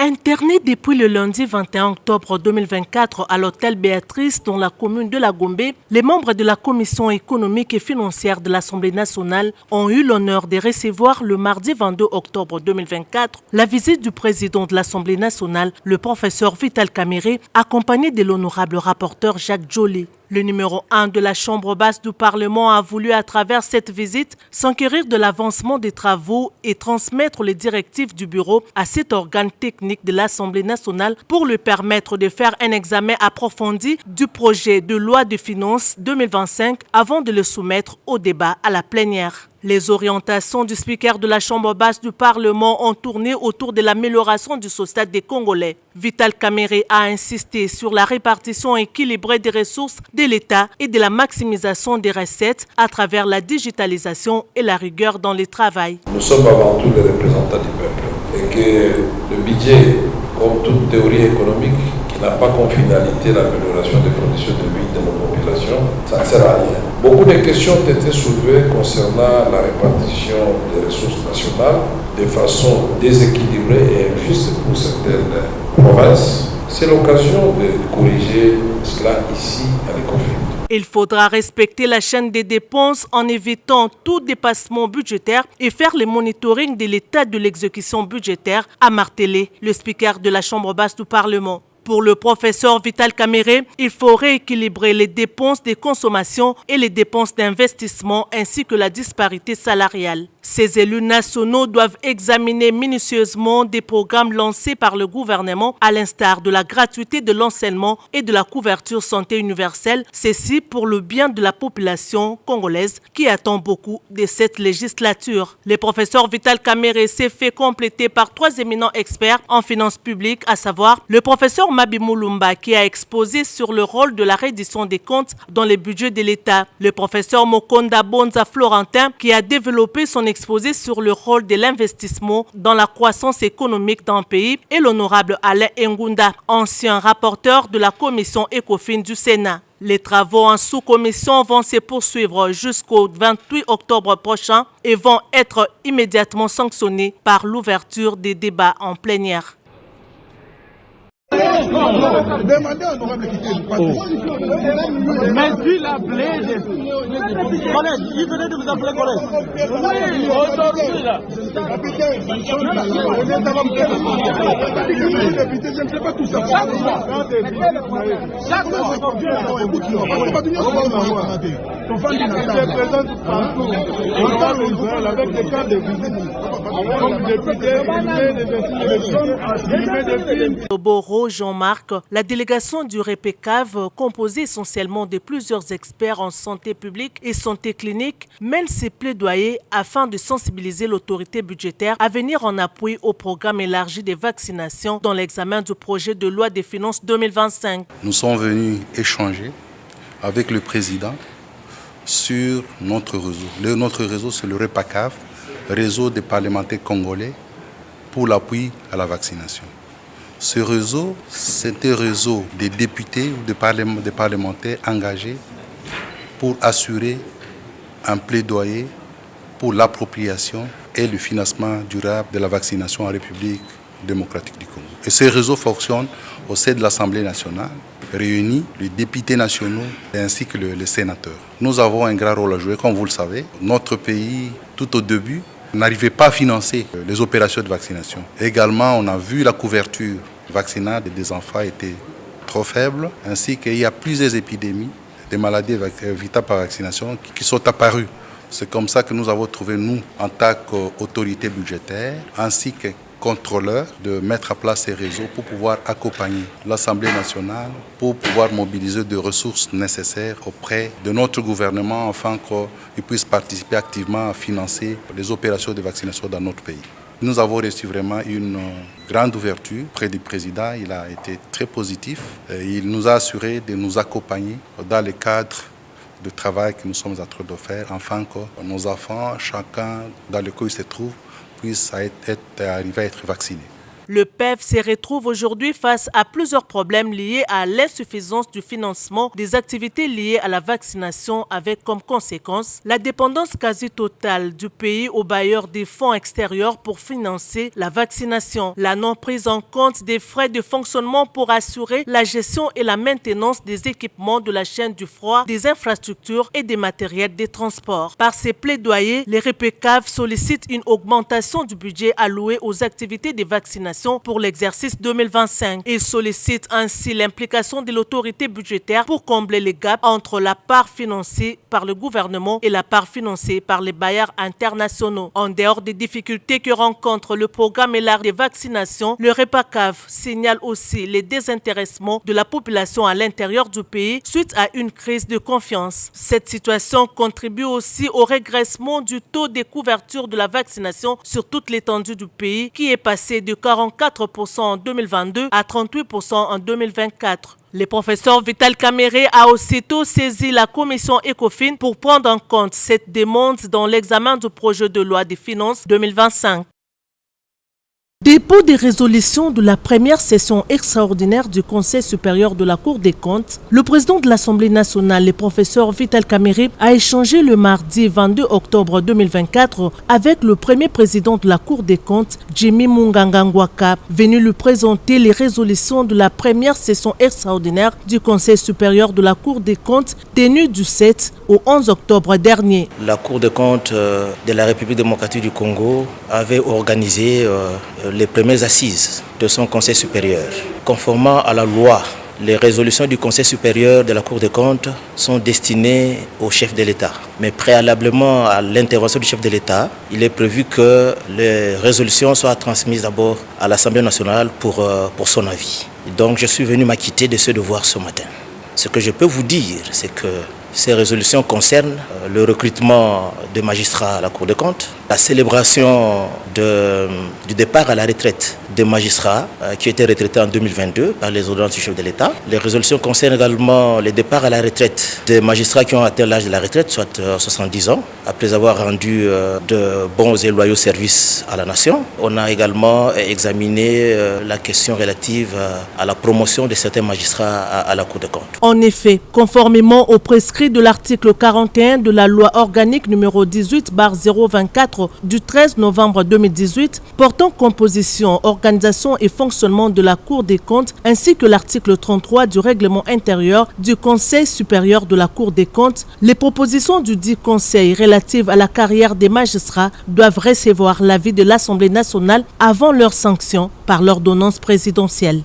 Interné depuis le lundi 21 octobre 2024 à l'hôtel Béatrice dans la commune de La Gombe, les membres de la commission économique et financière de l'Assemblée nationale ont eu l'honneur de recevoir le mardi 22 octobre 2024 la visite du président de l'Assemblée nationale, le professeur Vital Kamerhe, accompagné de l'honorable rapporteur Jacques Joly. Le numéro 1 de la Chambre basse du Parlement a voulu, à travers cette visite, s'enquérir de l'avancement des travaux et transmettre les directives du bureau à cet organe technique de l'Assemblée nationale pour lui permettre de faire un examen approfondi du projet de loi de finances 2025 avant de le soumettre au débat à la plénière. Les orientations du speaker de la Chambre basse du Parlement ont tourné autour de l'amélioration du social des Congolais. Vital Kamerhe a insisté sur la répartition équilibrée des ressources de l'État et de la maximisation des recettes à travers la digitalisation et la rigueur dans le travail. Nous sommes avant tout les représentants du peuple et que le budget, comme toute théorie économique, qui n'a pas comme finalité l'amélioration des conditions de vie de nos populations, ça ne sert à rien. Beaucoup de questions ont été soulevées concernant la répartition des ressources nationales de façon déséquilibrée et injuste pour certaines provinces. C'est l'occasion de corriger cela ici à l'ECOFIN. Il faudra respecter la chaîne des dépenses en évitant tout dépassement budgétaire et faire le monitoring de l'état de l'exécution budgétaire, a martelé le speaker de la Chambre basse du Parlement. Pour le professeur Vital Kamerhe, il faut rééquilibrer les dépenses de consommation et les dépenses d'investissement ainsi que la disparité salariale. Ces élus nationaux doivent examiner minutieusement des programmes lancés par le gouvernement à l'instar de la gratuité de l'enseignement et de la couverture santé universelle, ceci pour le bien de la population congolaise qui attend beaucoup de cette législature. Le professeur Vital Kamerhe s'est fait compléter par 3 éminents experts en finances publiques, à savoir le professeur Mabi Moulumba qui a exposé sur le rôle de la reddition des comptes dans les budgets de l'État, le professeur Mokonda Bonza Florentin qui a développé son exposé sur le rôle de l'investissement dans la croissance économique d'un pays et l'honorable Alain Ngunda, ancien rapporteur de la commission ECOFIN du Sénat. Les travaux en sous-commission vont se poursuivre jusqu'au 28 octobre prochain et vont être immédiatement sanctionnés par l'ouverture des débats en plénière. Demandez à l'honorable député du parti. Mais puis la plaide. Collègue, il venait de vous appeler collègue. Oui, aujourd'hui là. Capitaine, je ne sais pas tout ça. Chaque fois. Je présente partout. Autant Israël avec des cas de visite. Comme député, Boro Jean-Marc, la délégation du REPECAV, composée essentiellement de plusieurs experts en santé publique et santé clinique, mène ses plaidoyers afin de sensibiliser l'autorité budgétaire à venir en appui au programme élargi de vaccination dans l'examen du projet de loi des finances 2025. Nous sommes venus échanger avec le président sur notre réseau. Notre réseau, c'est le REPECAV, réseau des parlementaires congolais pour l'appui à la vaccination. Ce réseau, c'est un réseau des députés ou des parlementaires engagés pour assurer un plaidoyer pour l'appropriation et le financement durable de la vaccination en République démocratique du Congo. Et ce réseau fonctionne au sein de l'Assemblée nationale, réunit les députés nationaux ainsi que les sénateurs. Nous avons un grand rôle à jouer, comme vous le savez. Notre pays, tout au début, n'arrivait pas à financer les opérations de vaccination. Également, on a vu la couverture vaccinale des enfants était trop faible, ainsi qu'il y a plusieurs épidémies de maladies évitables par vaccination qui sont apparues. C'est comme ça que nous avons trouvé, nous, en tant qu'autorité budgétaire, ainsi que contrôleurs, de mettre en place ces réseaux pour pouvoir accompagner l'Assemblée nationale, pour pouvoir mobiliser des ressources nécessaires auprès de notre gouvernement afin qu'il puisse participer activement à financer les opérations de vaccination dans notre pays. Nous avons reçu vraiment une grande ouverture près du président. Il a été très positif. Il nous a assuré de nous accompagner dans le cadre de travail que nous sommes en train de faire, afin que nos enfants, chacun dans le cas où il se trouve, puisse arriver à être vaccinés. Le PEV se retrouve aujourd'hui face à plusieurs problèmes liés à l'insuffisance du financement des activités liées à la vaccination avec comme conséquence la dépendance quasi totale du pays aux bailleurs des fonds extérieurs pour financer la vaccination, la non prise en compte des frais de fonctionnement pour assurer la gestion et la maintenance des équipements de la chaîne du froid, des infrastructures et des matériels de transport. Par ces plaidoyers, les REPECAV sollicitent une augmentation du budget alloué aux activités de vaccination pour l'exercice 2025 et sollicite ainsi l'implication de l'autorité budgétaire pour combler les gaps entre la part financée par le gouvernement et la part financée par les bailleurs internationaux. En dehors des difficultés que rencontre le programme élargi de vaccination, le REPACAV signale aussi les désintéressements de la population à l'intérieur du pays suite à une crise de confiance. Cette situation contribue aussi au régressement du taux de couverture de la vaccination sur toute l'étendue du pays qui est passé de 44% en 2022 à 38% en 2024. Le professeur Vital Kamerhe a aussitôt saisi la commission ECOFIN pour prendre en compte cette demande dans l'examen du projet de loi des finances 2025. Dépôt des résolutions de la première session extraordinaire du Conseil supérieur de la Cour des comptes, le président de l'Assemblée nationale, le professeur Vital Kamerhe, a échangé le mardi 22 octobre 2024 avec le premier président de la Cour des comptes, Jimmy Munganga Ngwaka, venu lui présenter les résolutions de la première session extraordinaire du Conseil supérieur de la Cour des comptes tenue du 7 au 11 octobre dernier. La Cour des comptes de la République démocratique du Congo avait organisé les premières assises de son Conseil supérieur. Conformément à la loi, les résolutions du Conseil supérieur de la Cour des comptes sont destinées au chef de l'État. Mais préalablement à l'intervention du chef de l'État, il est prévu que les résolutions soient transmises d'abord à l'Assemblée nationale pour son avis. Donc je suis venu m'acquitter de ce devoir ce matin. Ce que je peux vous dire, c'est que ces résolutions concernent le recrutement de magistrats à la Cour des comptes, la célébration du départ à la retraite des magistrats qui étaient retraités en 2022 par les ordonnances du chef de l'État. Les résolutions concernent également le départ à la retraite des magistrats qui ont atteint l'âge de la retraite, soit 70 ans, après avoir rendu de bons et loyaux services à la nation. On a également examiné la question relative à la promotion de certains magistrats à la Cour des comptes. En effet, conformément aux prescrits de l'article 41 de la loi organique numéro 18/024 du 13 novembre 2018 portant composition, organisation et fonctionnement de la Cour des comptes ainsi que l'article 33 du règlement intérieur du Conseil supérieur de la Cour des comptes, les propositions du dit Conseil relatives à la carrière des magistrats doivent recevoir l'avis de l'Assemblée nationale avant leur sanction par l'ordonnance présidentielle.